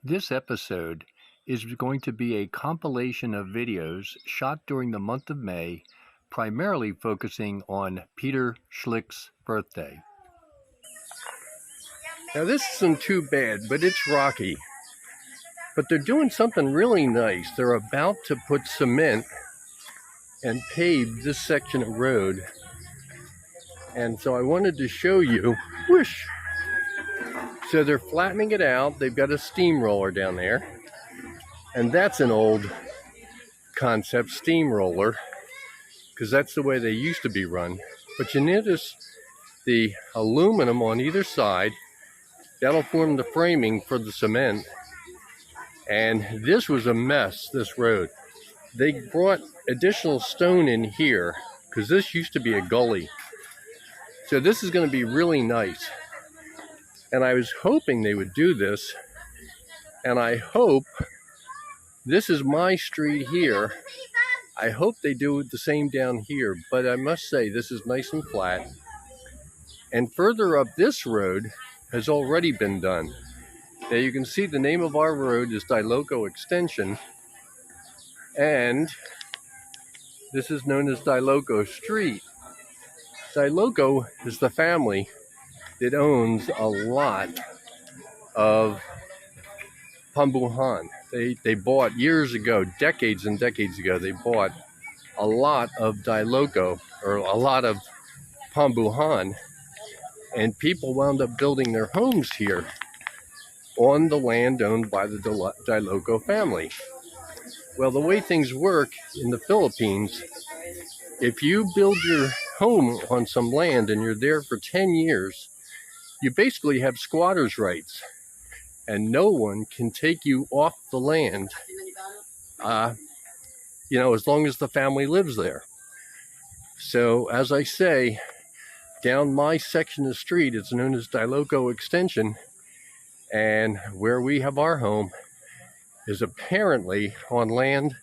This episode is going to be a compilation of videos shot during the month of May, primarily focusing on Peter Schlicht's birthday. Now this isn't too bad, but it's rocky. But they're doing something really nice. They're about to put cement and pave this section of road. And so I wanted to show you, whoosh. So they're flattening it out. They've got a steamroller down there. And that's an old concept steamroller, because that's the way they used to be run. But you notice the aluminum on either side, that'll form the framing for the cement. And this was a mess, this road. They brought additional stone in here, because this used to be a gully. So this is going to be really nice. And I was hoping they would do this. And I hope, this is my street here. I hope they do the same down here. But I must say, this is nice and flat. And further up this road has already been done. Now you can see the name of our road is Daet Extension. And this is known as Daet Street. Daet is the family that owns a lot of Pambuhan. They bought years ago, decades and decades ago, they bought a lot of Daet, or a lot of Pambuhan, and people wound up building their homes here on the land owned by the Daet family. Well, the way things work in the Philippines, if you build your home on some land and you're there for 10 years, you basically have squatter's rights, and no one can take you off the land, as long as the family lives there. So, as I say, down my section of the street, it's known as Daet Extension, and where we have our home is apparently on land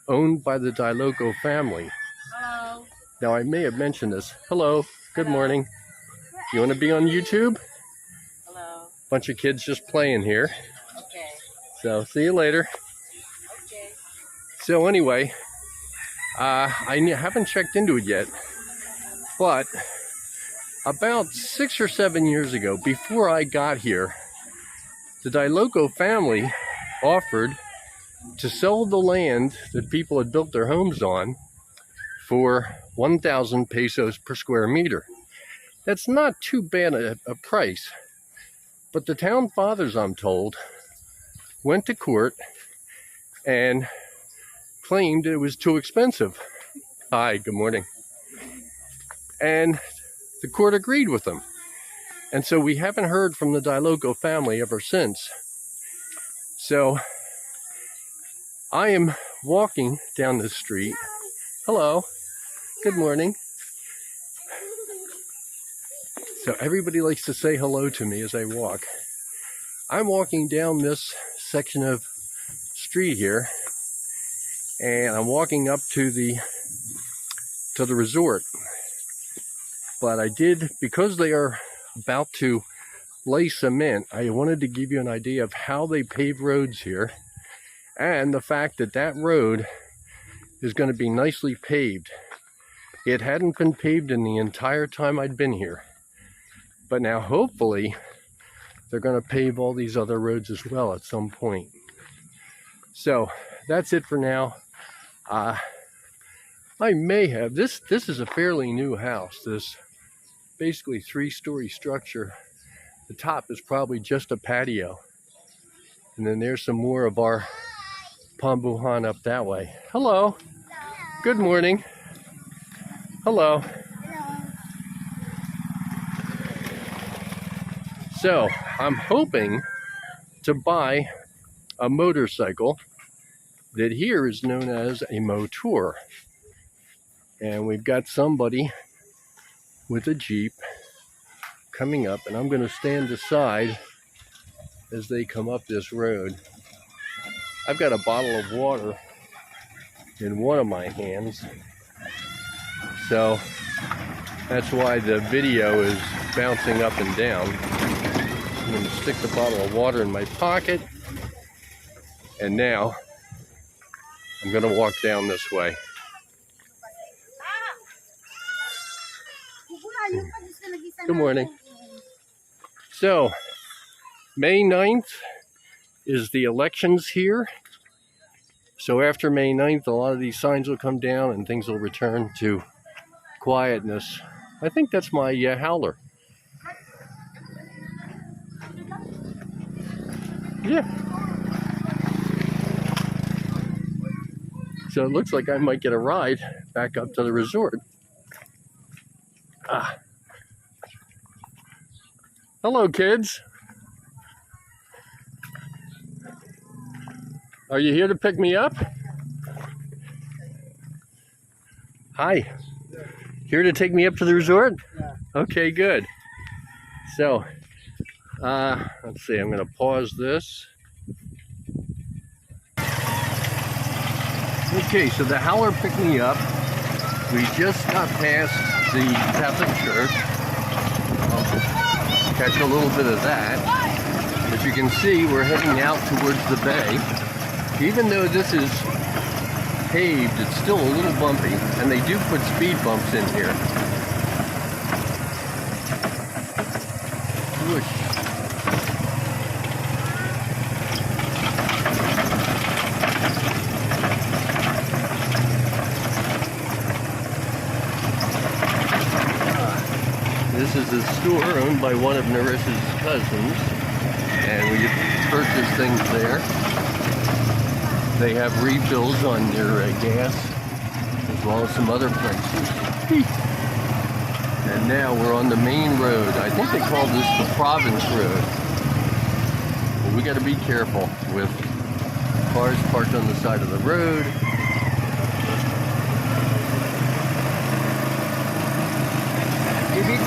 owned by the Daet family. Hello. Now, I may have mentioned this. Hello, good morning. You want to be on YouTube? Hello. Bunch of kids just playing here. Okay. So, see you later. Okay. So anyway, I haven't checked into it yet, but about 6 or 7 years ago, before I got here, the Daet family offered to sell the land that people had built their homes on for 1,000 pesos per square meter. That's not too bad a price, but the town fathers, I'm told, went to court and claimed it was too expensive. Hi, good morning. And the court agreed with them. And so we haven't heard from the Daet family ever since. So I am walking down the street. Hello. Good morning. So everybody likes to say hello to me as I walk. I'm walking down this section of street here, and I'm walking up to the resort. But I did, because they are about to lay cement, I wanted to give you an idea of how they pave roads here, and the fact that that road is going to be nicely paved. It hadn't been paved in the entire time I'd been here, but now hopefully they're going to pave all these other roads as well at some point. So that's it for now. I may have, this is a fairly new house, this basically 3-story structure. The top is probably just a patio. And then there's some more of our Pambuhan up that way. Hello. Good morning. Hello. So, I'm hoping to buy a motorcycle that here is known as a motor. And we've got somebody with a Jeep coming up, and I'm going to stand aside as they come up this road. I've got a bottle of water in one of my hands, so that's why the video is bouncing up and down. I'm going to stick the bottle of water in my pocket And now I'm going to walk down this way. Good morning. So, May 9th is the elections here. So after May 9th, a lot of these signs will come down and things will return to quietness. I think that's my howler. Yeah. So it looks like I might get a ride back up to the resort. Ah. Hello, kids. Are you here to pick me up? Hi. Here to take me up to the resort? Yeah. Okay, good. So, let's see, I'm going to pause this. Okay, so the howler picked me up. We just got past the Catholic Church. I'll catch a little bit of that. As you can see, we're heading out towards the bay. Even though this is paved, it's still a little bumpy, and they do put speed bumps in here. Whoosh. This is a store owned by one of Narissa's cousins, and we purchase things there. They have refills on their gas, as well as some other places. And now we're on the main road. I think they call this the Province Road. But we got to be careful with cars parked on the side of the road.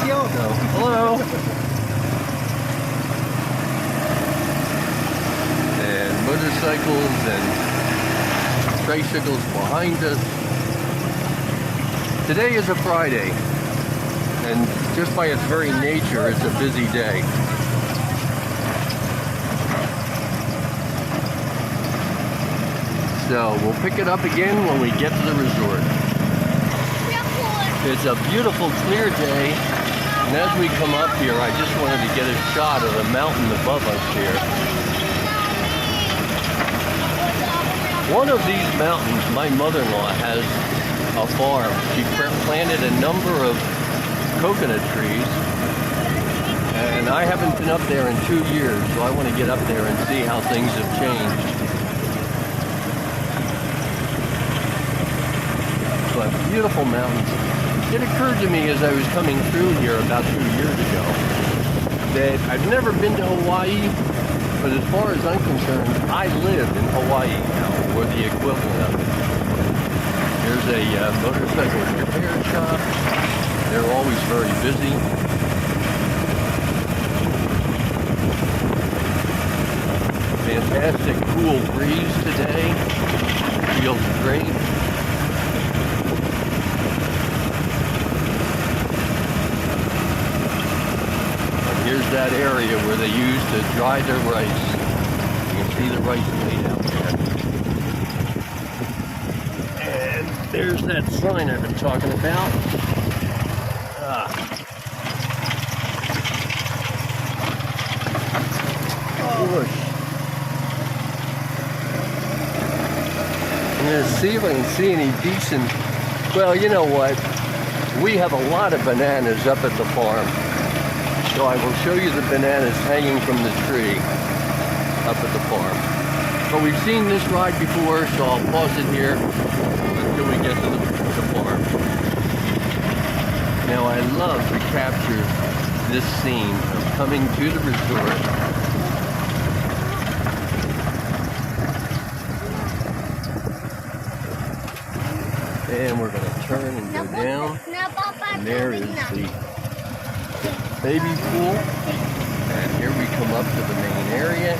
So, hello. And motorcycles and tricycles behind us. Today is a Friday, and just by its very nature, it's a busy day. So we'll pick it up again when we get to the resort. It's a beautiful, clear day, and as we come up here, I just wanted to get a shot of the mountain above us here. One of these mountains, my mother-in-law has a farm. She planted a number of coconut trees, and I haven't been up there in 2 years, so I want to get up there and see how things have changed. But beautiful mountains. It occurred to me as I was coming through here about 2 years ago that I've never been to Hawaii, but as far as I'm concerned, I live in Hawaii now, or the equivalent of it. There's a motorcycle repair shop. They're always very busy. Fantastic cool breeze today. Feels great. Here's that area where they used to dry their rice. You can see the rice laid out there. And there's that sign I've been talking about. Gosh. I'm going to see if I can see any decent... Well, you know what? We have a lot of bananas up at the farm. So I will show you the bananas hanging from the tree up at the farm. But we've seen this ride before, so I'll pause it here until we get to the farm. Now I love to capture this scene of coming to the resort. And we're going to turn and go down. And there is the baby pool, and here we come up to the main area.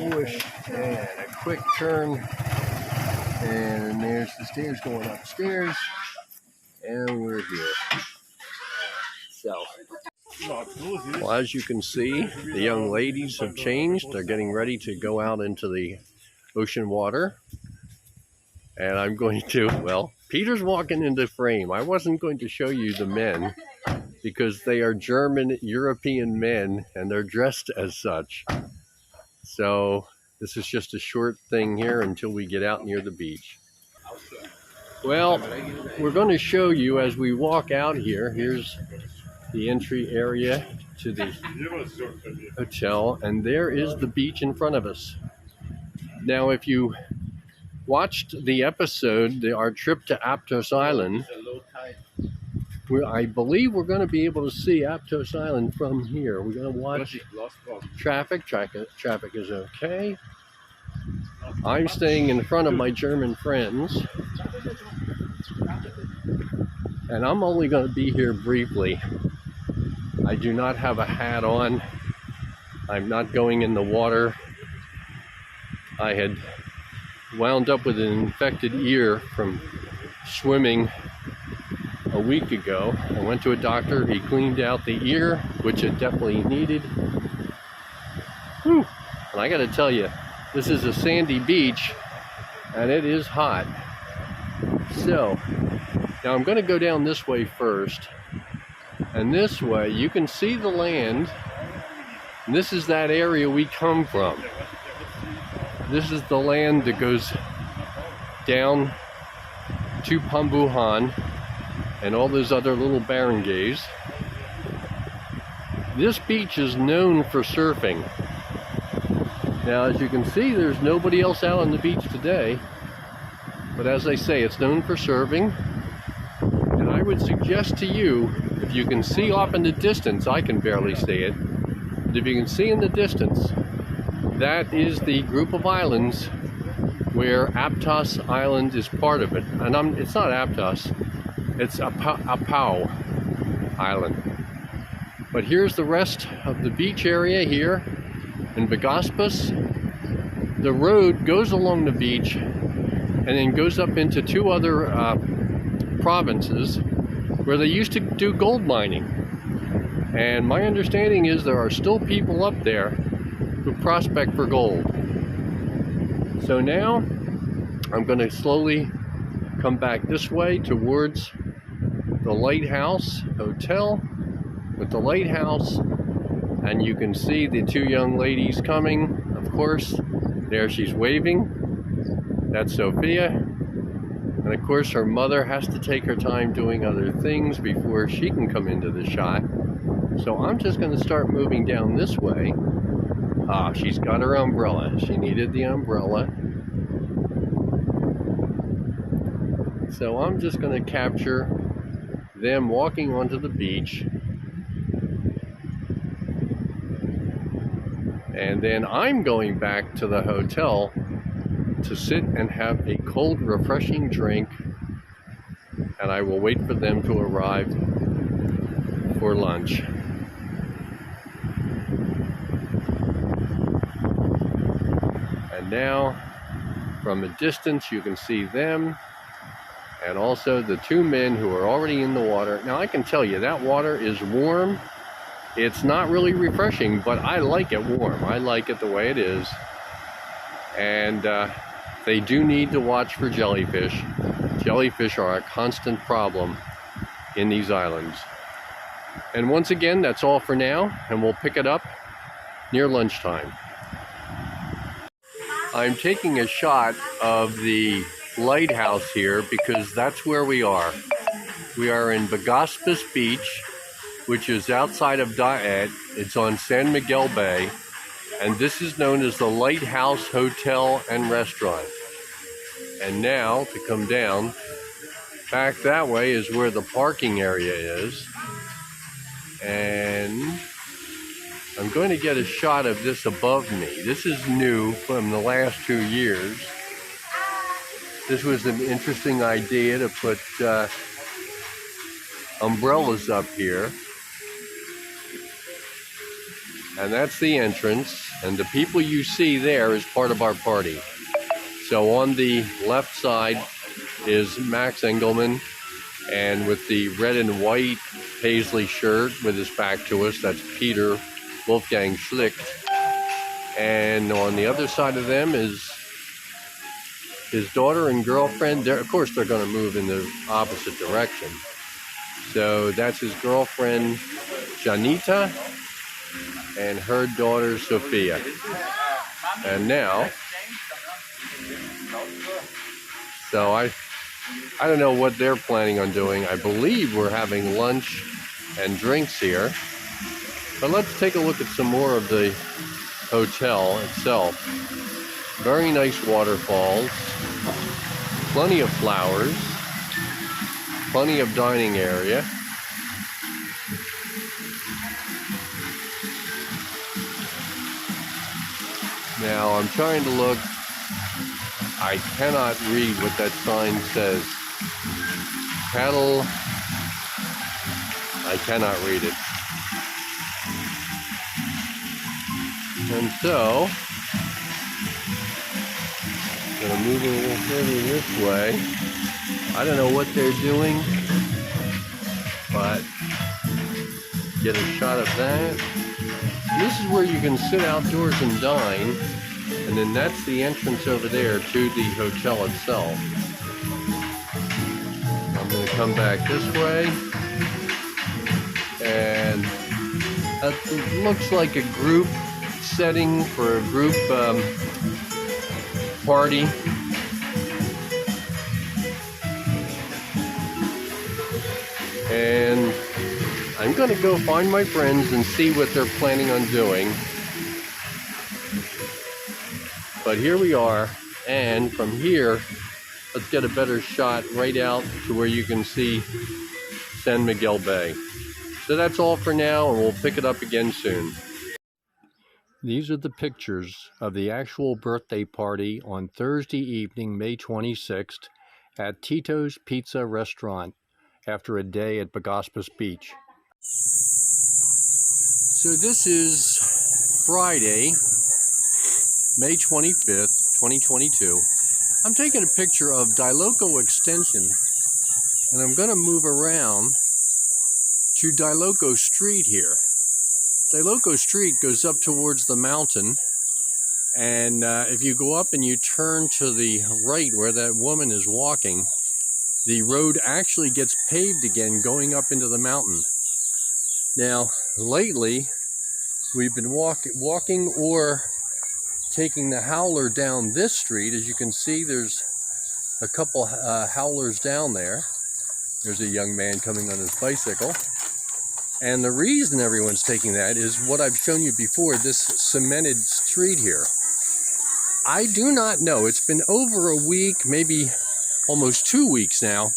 Whoosh, and a quick turn, and there's the stairs going upstairs, and we're here. So, Well, as you can see, the young ladies have changed. They're getting ready to go out into the ocean water. And I'm going to, well, Peter's walking into frame. I wasn't going to show you the men because they are German European men and they're dressed as such. So this is just a short thing here until we get out near the beach. Well, we're going to show you as we walk out here. Here's the entry area to the hotel, and there is the beach in front of us. Now, if you watched the episode, our trip to Apau Island, I believe we're going to be able to see Apau Island from here. We're going to watch traffic. Traffic is okay. I'm staying in front of my German friends, and I'm only going to be here briefly. I do not have a hat on. I'm not going in the water. I had wound up with an infected ear from swimming a week ago. I went to a doctor. He cleaned out the ear, which it definitely needed. Whew. And I got to tell you, this is a sandy beach, and it is hot. So, now I'm going to go down this way first. And this way, you can see the land. And this is that area we come from. This is the land that goes down to Pambuhan and all those other little barangays. This beach is known for surfing. Now, as you can see, there's nobody else out on the beach today. But as I say, it's known for surfing. And I would suggest to you, if you can see off in the distance, I can barely see it, but if you can see in the distance, that is the group of islands where Apau Island is part of it. And it's not Apau, it's Apau Island. But here's the rest of the beach area here in Vegaspas. The road goes along the beach and then goes up into two other provinces where they used to do gold mining. And my understanding is there are still people up there who prospect for gold. So now I'm going to slowly come back this way towards the Lighthouse Hotel with the lighthouse, and you can see the two young ladies coming. Of course, there she's waving. That's Sophia. And of course her mother has to take her time doing other things before she can come into the shot. So I'm just going to start moving down this way. Ah, she's got her umbrella. She needed the umbrella. So I'm just going to capture them walking onto the beach. And then I'm going back to the hotel to sit and have a cold, refreshing drink. And I will wait for them to arrive for lunch. And now, from a distance, you can see them and also the two men who are already in the water. Now, I can tell you that water is warm. It's not really refreshing, but I like it warm. I like it the way it is. And they do need to watch for jellyfish. Jellyfish are a constant problem in these islands. And once again, that's all for now, and we'll pick it up near lunchtime. I'm taking a shot of the lighthouse here because that's where we are. We are in Vegaspas Beach, which is outside of Daet. It's on San Miguel Bay, and this is known as the Lighthouse Hotel and Restaurant. And now, to come down, back that way is where the parking area is. And I'm going to get a shot of this above me. This is new from the last 2 years. This was an interesting idea to put umbrellas up here. And that's the entrance. And the people you see there is part of our party. So on the left side is Max Engelman, and with the red and white paisley shirt with his back to us. That's Peter Wolfgang Schlicht. And on the other side of them is his daughter and girlfriend. Of course, they're going to move in the opposite direction. So that's his girlfriend, Janita, and her daughter, Sophia. And now, so I don't know what they're planning on doing. I believe we're having lunch and drinks here. But let's take a look at some more of the hotel itself. Very nice waterfalls, plenty of flowers, plenty of dining area. Now I'm trying to look. I cannot read what that sign says. Cattle. I cannot read it. And so, I'm going to move a little further this way. I don't know what they're doing, but get a shot of that. This is where you can sit outdoors and dine, and then that's the entrance over there to the hotel itself. I'm going to come back this way, and it looks like a group setting for a group party. And I'm going to go find my friends and see what they're planning on doing. But here we are, and from here, let's get a better shot right out to where you can see San Miguel Bay. So that's all for now, and we'll pick it up again soon. These are the pictures of the actual birthday party on Thursday evening, May 26th, at Tito's Pizza Restaurant after a day at Bagaspas Beach. So this is Friday, May 25th, 2022. I'm taking a picture of Diloco Extension, and I'm going to move around to Diloco Street here. Diloco Street goes up towards the mountain, and if you go up and you turn to the right where that woman is walking, the road actually gets paved again going up into the mountain. Now, lately, we've been walking or taking the howler down this street. As you can see, there's a couple howlers down there. There's a young man coming on his bicycle. And the reason everyone's taking that is what I've shown you before, this cemented street here. I do not know. It's been over a week, maybe almost 2 weeks now,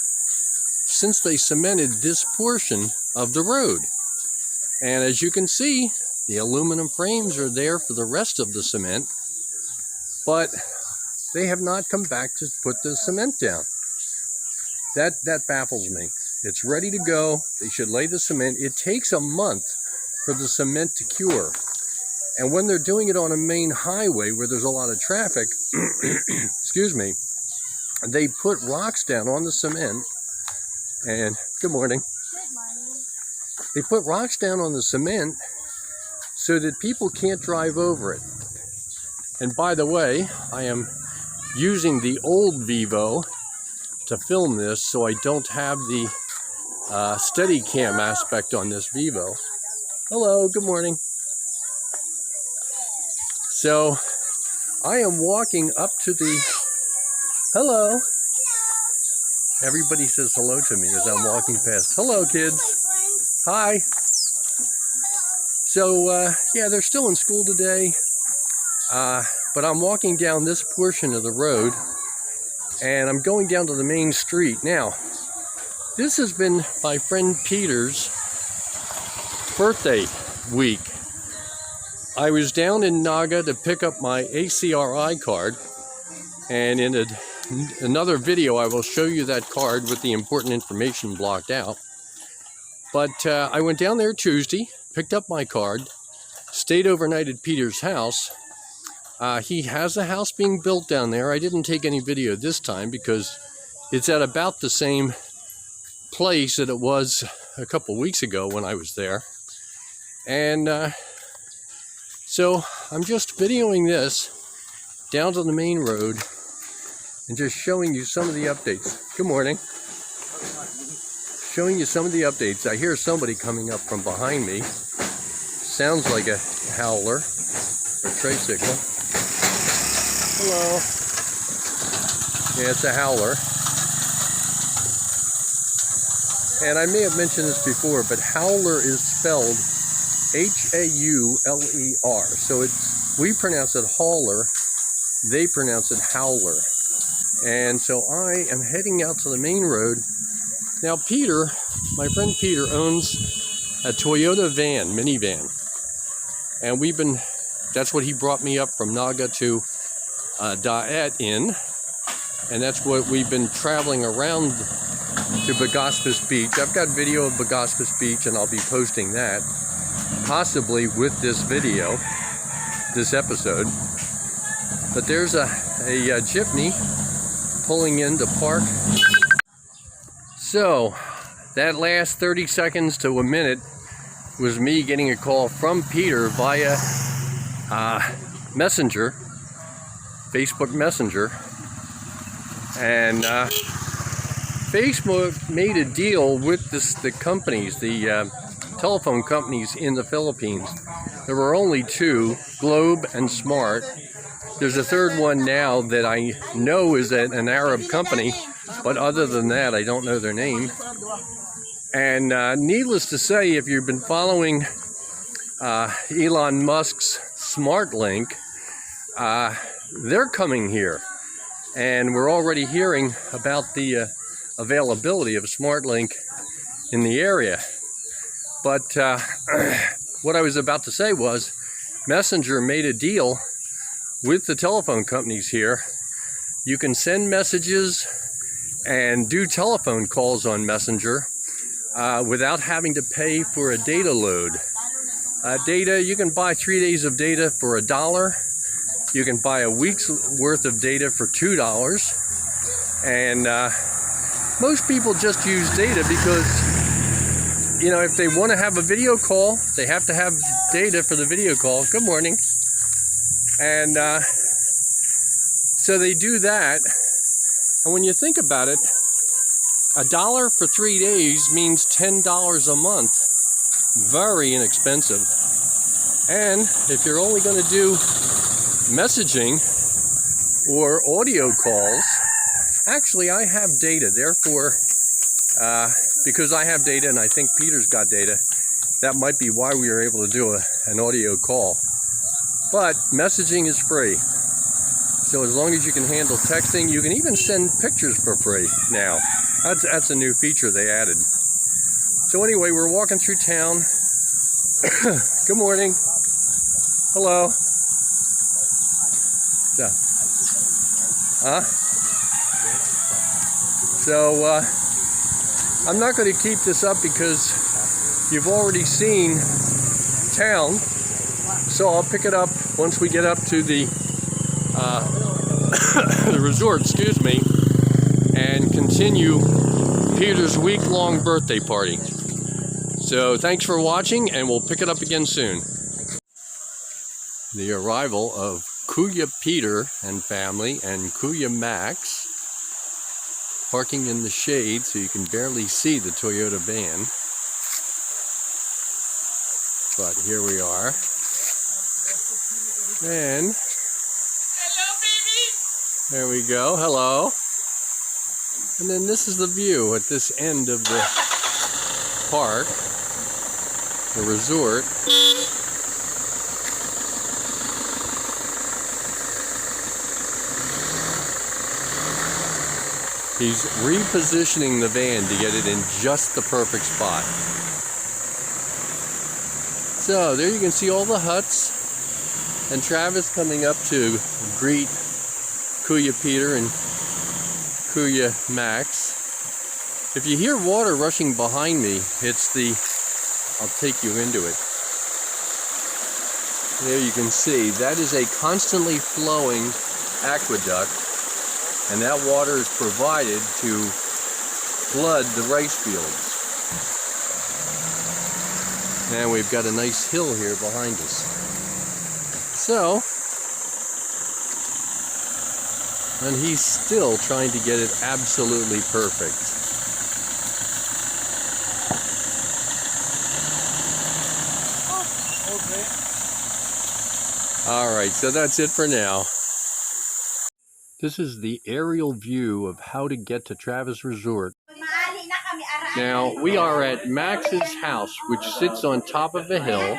since they cemented this portion of the road. And as you can see, the aluminum frames are there for the rest of the cement, but they have not come back to put the cement down. That baffles me. It's ready to go. They should lay the cement. It takes a month for the cement to cure. And when they're doing it on a main highway where there's a lot of traffic, excuse me, they put rocks down on the cement. And good morning. Good morning. They put rocks down on the cement so that people can't drive over it. And by the way, I am using the old Vivo to film this, so I don't have the Steadicam aspect on this Vivo. Hello, good morning. So I am walking up to the, hello. Everybody says hello to me as I'm walking past. Hello, kids. Hi. So yeah, they're still in school today, but I'm walking down this portion of the road, and I'm going down to the main street. Now, this has been my friend Peter's birthday week. I was down in Naga to pick up my ACRI card, and in another video I will show you that card with the important information blocked out. But I went down there Tuesday, picked up my card, stayed overnight at Peter's house. He has a house being built down there. I didn't take any video this time because it's at about the same place that it was a couple weeks ago when I was there. And so I'm just videoing this down to the main road and just showing you some of the updates. Good morning. Showing you some of the updates. I hear somebody coming up from behind me. Sounds like a howler or tricycle. Hello. Yeah, it's a howler. And I may have mentioned this before, but howler is spelled H-A-U-L-E-R. So we pronounce it hauler, they pronounce it howler. And so I am heading out to the main road. Now Peter, my friend Peter, owns a Toyota van, minivan. And that's what he brought me up from Naga to Daet in. And that's what we've been traveling around to Bagospas Beach. I've got video of Bagospas Beach and I'll be posting that, possibly with this video, this episode. But there's a jeepney pulling in to park. So that last 30 seconds to a minute was me getting a call from Peter via Messenger, Facebook Messenger. And Facebook made a deal with the companies, the telephone companies in the Philippines. There were only two, Globe and Smart. There's a third one now that I know is an Arab company, but other than that, I don't know their name. And needless to say, if you've been following Elon Musk's SmartLink, they're coming here. And we're already hearing about the availability of SmartLink in the area. But what I was about to say was, Messenger made a deal with the telephone companies here. You can send messages and do telephone calls on Messenger without having to pay for a data load. Data, you can buy 3 days of data for $1. You can buy a week's worth of data for $2. And most people just use data because, you know, if they want to have a video call, they have to have data for the video call. Good morning. And so they do that. And when you think about it, $1 for 3 days means $10 a month. Very inexpensive. And if you're only going to do messaging or audio calls, actually I have data, therefore because I have data and I think Peter's got data, that might be why we were able to do an audio call. But messaging is free, so as long as you can handle texting, you can even send pictures for free now. That's a new feature they added. So anyway, we're walking through town. Good morning. Hello. So, I'm not going to keep this up because you've already seen town. So I'll pick it up once we get up to the the resort, excuse me, and continue Peter's week-long birthday party. So thanks for watching, and we'll pick it up again soon. The arrival of Kuya Peter and family and Kuya Max, parking in the shade so you can barely see the Toyota van. But here we are. And Hello, baby. there we go. Hello. And then this is the view at this end of the park, the resort. He's repositioning the van to get it in just the perfect spot. So there you can see all the huts, and Travis coming up to greet Kuya Peter and Kuya Max. If you hear water rushing behind me, it's I'll take you into it. There you can see, that is a constantly flowing aqueduct, and that water is provided to flood the rice fields. And we've got a nice hill here behind us. So, and he's still trying to get it absolutely perfect. All right, so that's it for now. This is the aerial view of how to get to Travis Resort. Now, we are at Max's house, which sits on top of a hill,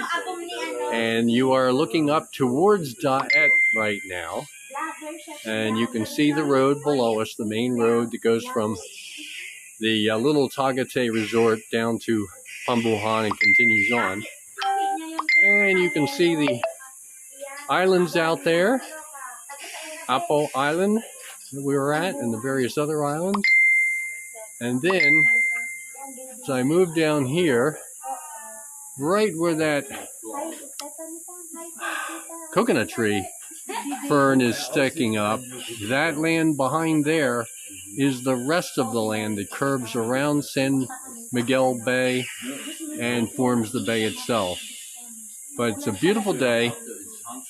and you are looking up towards Daet right now. And you can see the road below us, the main road that goes from the little Tagate Resort down to Pambuhan and continues on. And you can see the islands out there, Apau Island that we were at, and the various other islands. And then, as I move down here, right where that coconut tree fern is sticking up, that land behind there is the rest of the land that curves around San Miguel Bay and forms the bay itself. But it's a beautiful day.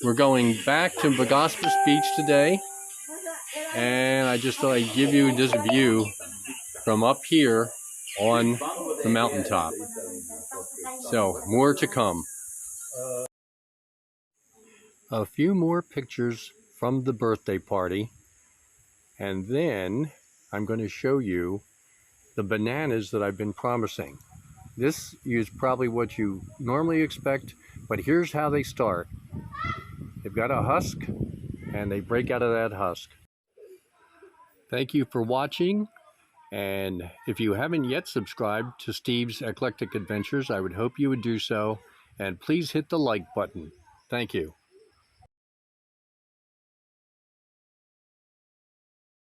We're going back to Bagaspas Beach today, and I just thought I'd give you this view from up here on the mountaintop. So, more to come. A few more pictures from the birthday party, and then I'm going to show you the bananas that I've been promising. This is probably what you normally expect, but here's how they start. They've got a husk, and they break out of that husk. Thank you for watching, and if you haven't yet subscribed to Steve's Eclectic Adventures, I would hope you would do so, and please hit the like button. Thank you.